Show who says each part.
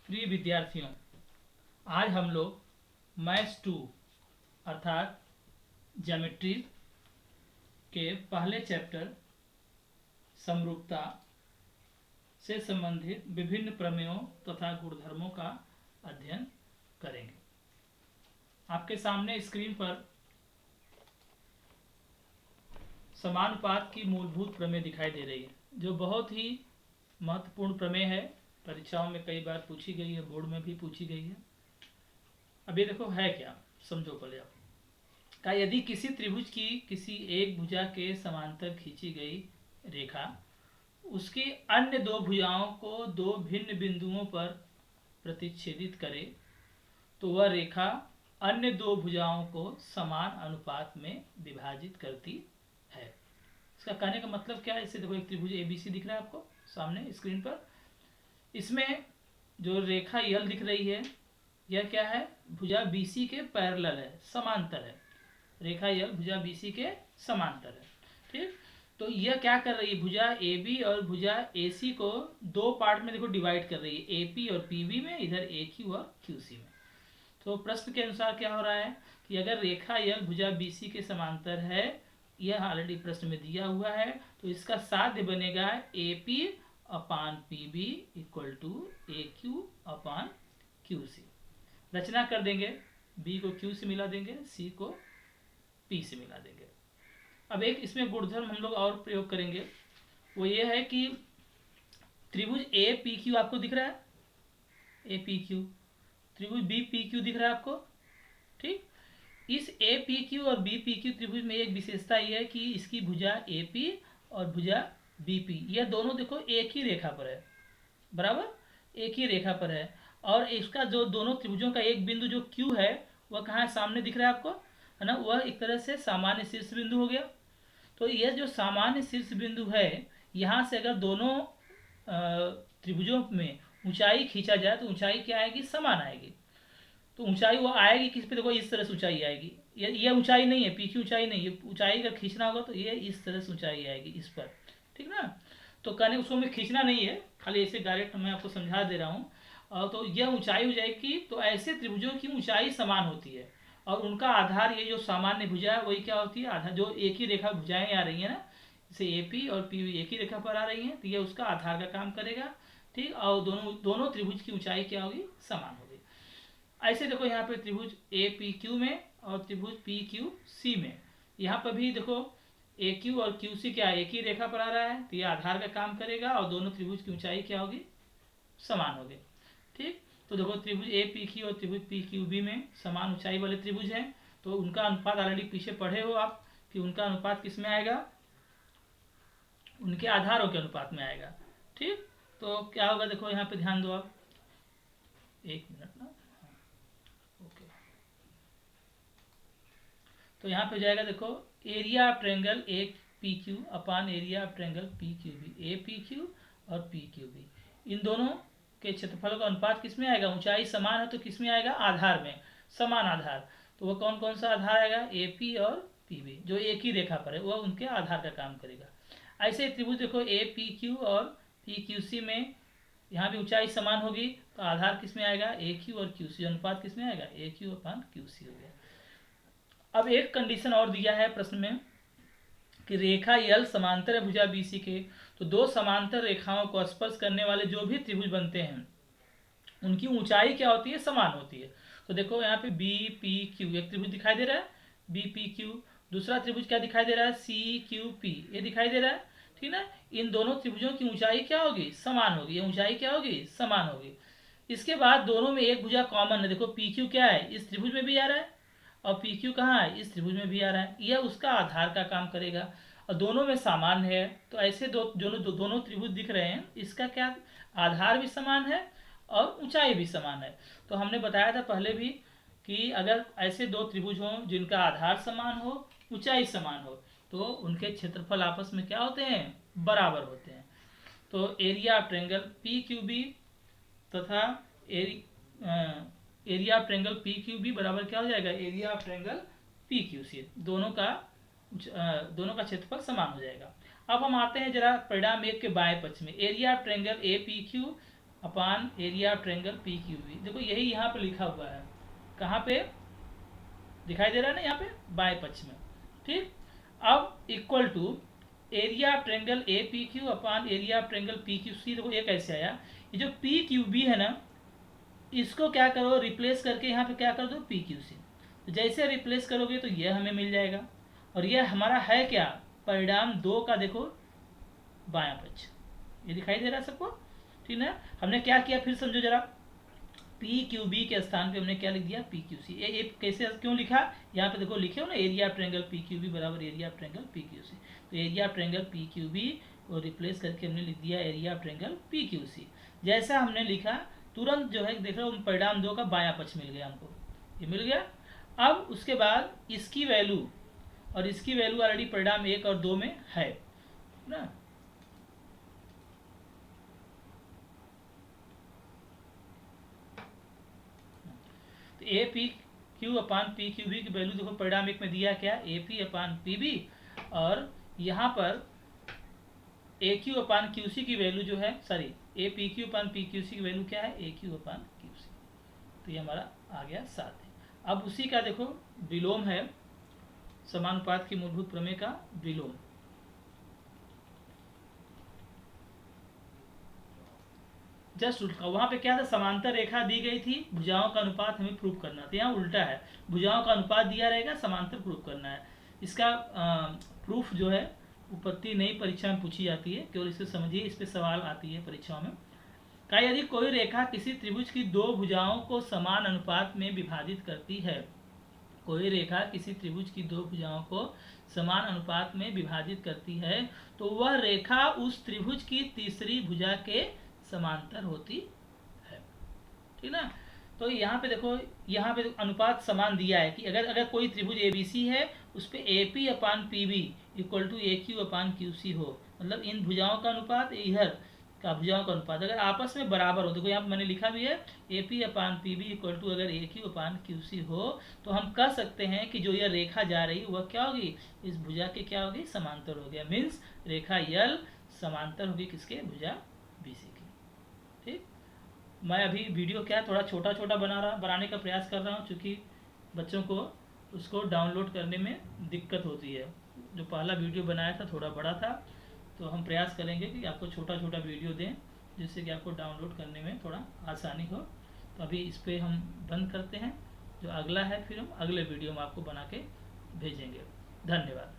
Speaker 1: प्रिय विद्यार्थियों, आज हम लोग मैथ्स 2 अर्थात ज्योमेट्री के पहले चैप्टर समरूपता से संबंधित विभिन्न प्रमेयों तथा गुणधर्मों का अध्ययन करेंगे। आपके सामने स्क्रीन पर समानुपात की मूलभूत प्रमेय दिखाई दे रही है, जो बहुत ही महत्वपूर्ण प्रमेय है। परीक्षाओं में कई बार पूछी गई है, बोर्ड में भी पूछी गई है। अब ये देखो है क्या, समझो पहले आप। का यदि किसी त्रिभुज की किसी एक भुजा के समांतर खींची गई रेखा उसकी अन्य दो भुजाओं को दो भिन्न बिंदुओं पर प्रतिच्छेदित करे, तो वह रेखा अन्य दो भुजाओं को समान अनुपात में विभाजित करती है। इसका कहने का मतलब क्या है? इससे देखो, एक त्रिभुज ABC दिख रहा है आपको सामने स्क्रीन पर। इसमें जो रेखा यल दिख रही है, यह क्या है? भुजा BC के पैरेलल है, समांतर है। रेखा यल भुजा BC के समांतर है। ठीक, तो यह क्या कर रही है? भुजा AB और भुजा AC को दो पार्ट में देखो डिवाइड कर रही है, AP और PB में, इधर AQ और QC में। तो प्रश्न के अनुसार क्या हो रहा है कि अगर रेखा यल भुजा BC के समांतर है, यह ऑलरेडी प्रश्न में दिया हुआ है, तो इसका साध्य बनेगा AP upon PB equal to AQ upon QC। रचना कर देंगे, B को Q से मिला देंगे, C को P से मिला देंगे। अब एक इसमें गुणधर्म हम लोग और प्रयोग करेंगे, वो ये है कि त्रिभुज APQ आपको दिख रहा है, APQ, त्रिभुज BPQ दिख रहा है आपको। ठीक, इस APQ और BPQ त्रिभुज में एक विशेषता यह है कि इसकी भुजा AP और भुजा BP, यह दोनों देखो एक ही रेखा पर है, बराबर एक ही रेखा पर है। और इसका जो दोनों त्रिभुजों का एक बिंदु जो Q है, वह कहाँ सामने दिख रहा है आपको, है ना? वह एक तरह से सामान्य शीर्ष बिंदु हो गया। तो यह जो सामान्य शीर्ष बिंदु है, यहाँ से अगर दोनों त्रिभुजों में ऊंचाई खींचा जाए तो ऊंचाई क्या आएगी? समान आएगी। तो ऊंचाई वो आएगी किस पे? देखो, इस तरह से ऊंचाई आएगी। ये ऊंचाई नहीं है, PQ ऊंचाई नहीं है। ऊंचाई अगर खींचना होगा तो ये इस तरह से ऊंचाई आएगी, इस पर। ठीक ना? तो कहने उसको मैं खींचना नहीं है, खाली ऐसे डायरेक्ट मैं आपको समझा दे रहा हूँ। तो यह ऊंचाई हो जाएगी। तो ऐसे त्रिभुजों की ऊंचाई समान होती है और उनका आधार, ये जो सामान्य भुजा है, वही क्या होती है? आधार। जो एक ही रेखा भुजाएं आ रही है ना, जैसे AP और PB एक ही रेखा पर आ रही हैं, तो ये उसका आधार का काम करेगा। ठीक, और दोनों दोनों त्रिभुज की ऊंचाई क्या होगी? समान होगी। ऐसे देखो, यहाँ पे त्रिभुज APQ में और त्रिभुज PQC में, यहाँ पर भी देखो AQ और QC क्या एक ही रेखा पर आ रहा है, तो ये आधार का काम करेगा और दोनों त्रिभुज की ऊंचाई क्या होगी? समान होगी। ठीक, तो देखो त्रिभुज APQ और त्रिभुज PQB में समान ऊंचाई वाले त्रिभुज हैं, तो उनका अनुपात ऑलरेडी पीछे पढ़े हो आप कि उनका अनुपात किस में आएगा? उनके आधारों के अनुपात में आएगा। ठीक, तो क्या होगा? देखो यहाँ पे ध्यान दो आप, एक मिनट ना, ओके। तो यहाँ पे जाएगा, देखो, area of triangle APQ upon area of triangle PQB। APQ और PQB, इन दोनों के क्षेत्रफल का अनुपात किस में आएगा? ऊंचाई समान है तो किस में आएगा? आधार में, समान आधार। तो वह कौन कौन सा आधार आएगा? AP और PB, जो एक ही रेखा पर है, वह उनके आधार का काम करेगा। ऐसे त्रिभुज देखो APQ और PQC में, यहाँ भी ऊंचाई समान होगी, तो आधार किस में आएगा? AQ और QC, अनुपात किस में आएगा? AQ अपान QC हो गया। अब एक कंडीशन और दिया है प्रश्न में कि रेखा यल समांतर है भुजा BC के, तो दो समांतर रेखाओं को स्पर्श करने वाले जो भी त्रिभुज बनते हैं उनकी ऊंचाई क्या होती है? समान होती है। तो देखो यहाँ पे BPQ एक त्रिभुज दिखाई दे रहा है, BPQ। दूसरा त्रिभुज क्या दिखाई दे रहा है? CQP, ये दिखाई दे रहा है। ठीक ना? इन दोनों त्रिभुजों की ऊंचाई क्या होगी? समान होगी। ये ऊंचाई क्या होगी? समान होगी। इसके बाद दोनों में एक भुजा कॉमन है। देखो PQ क्या है? इस त्रिभुज में भी आ रहा है और PQ कहाँ है? इस त्रिभुज में भी आ रहा है। यह उसका आधार का काम करेगा और दोनों में समान है। तो ऐसे दोनों त्रिभुज दिख रहे हैं, इसका क्या? आधार भी समान है और ऊंचाई भी समान है। तो हमने बताया था पहले भी कि अगर ऐसे दो त्रिभुज हों जिनका आधार समान हो, ऊंचाई समान हो, तो उनके क्षेत्रफल आपस में क्या होते हैं? बराबर होते हैं। तो एरिया ऑफ ट्रायंगल PQB तथा एरिया ऑफ ट्रायंगल PQB बराबर क्या हो जाएगा? Area of triangle PQC। दोनों का क्षेत्रफल समान हो जाएगा। अब हम आते हैं जरा परिणाम एक के बाएं पक्ष में। Area of triangle APQ upon area of triangle P Q B. देखो यही यहाँ पे लिखा हुआ है, कहाँ पे दिखाई दे रहा है ना, यहाँ पे बाएं पक्ष में। ठीक, अब equal to area of triangle A P Q upon area of triangle P Q C. देखो ये कैसे आया, ये जो पी क्यू बी है ना, इसको क्या करो, रिप्लेस करके यहाँ पे क्या कर दो, पी क्यू सी। तो जैसे रिप्लेस करोगे तो यह हमें मिल जाएगा, और यह हमारा है क्या, परिणाम 2 का देखो बायां पक्ष। ये दिखाई दे रहा है सबको, ठीक है। हमने क्या किया, फिर समझो जरा, पी क्यू बी के स्थान पे हमने क्या लिख दिया, पी क्यू सी। ये कैसे क्यों लिखा, यहाँ पे देखो लिखे हो ना, area of triangle P Q B बराबर area of triangle P Q C. तो area of triangle P Q B और रिप्लेस करके हमने लिख दिया area of triangle P Q C. जैसा हमने लिखा, तुरंत जो है देख रहे हो, परिणाम 2 का बायां पक्ष मिल गया हमको, ये मिल गया। अब उसके बाद इसकी वैल्यू और इसकी वैल्यू ऑलरेडी परिणाम 1 और 2 में है ना। तो A P Q upon P Q B की वैल्यू देखो परिणाम 1 में दिया क्या, A P upon P B, और यहाँ पर ए क्यू अपान क्यू सी की वैल्यू जो है, sorry, A P Q upon P Q C की वैल्यू क्या है, ए क्यू अपान क्यू सी। तो ये हमारा आ गया 7 है। अब उसी का देखो विलोम है, समानुपात की मूलभूत प्रमेय का विलोम। जस्ट उल्टा, वहां पे क्या था, समांतर रेखा दी गई थी, भुजाओं का अनुपात हमें प्रूव करना था। यहाँ उल्टा है, भुजाओं का अनुपात दिया रहेगा, समांतर प्रूव करना है। इसका प्रूफ जो है उपपत्ति नई परीक्षा में पूछी जाती है, केवल इसे समझिए, इस पे सवाल आती है परीक्षाओं में। का यदि कोई रेखा किसी त्रिभुज की 2 भुजाओं को समान अनुपात में विभाजित करती है, कोई रेखा किसी त्रिभुज की 2 भुजाओं को समान अनुपात में विभाजित करती है, तो वह रेखा उस त्रिभुज की तीसरी भुजा के समांतर होती है, ठीक ना। तो यहाँ पे देखो, यहाँ पे अनुपात समान दिया है कि अगर अगर कोई त्रिभुज एबीसी है, उस पर A P upon P B equal to A Q upon Q C हो, मतलब इन भुजाओं का अनुपात, इधर का भुजाओं का अनुपात अगर आपस में बराबर हो। देखो यहाँ मैंने लिखा भी है, A P upon P B equal to अगर A Q upon Q C हो, तो हम कह सकते हैं कि जो यह रेखा जा रही है वह क्या होगी, इस भुजा के क्या होगी, समांतर हो गया। मीन्स रेखा यल समांतर होगी किसके, भुजा बी सी की। ठीक, मैं अभी वीडियो क्या थोड़ा छोटा छोटा बनाने का प्रयास कर रहा हूँ, क्योंकि बच्चों को उसको डाउनलोड करने में दिक्कत होती है। जो पहला वीडियो बनाया था थोड़ा बड़ा था, तो हम प्रयास करेंगे कि आपको छोटा छोटा वीडियो दें, जिससे कि आपको डाउनलोड करने में थोड़ा आसानी हो। तो अभी इस पर हम बंद करते हैं, जो अगला है फिर हम अगले वीडियो में आपको बना के भेजेंगे। धन्यवाद।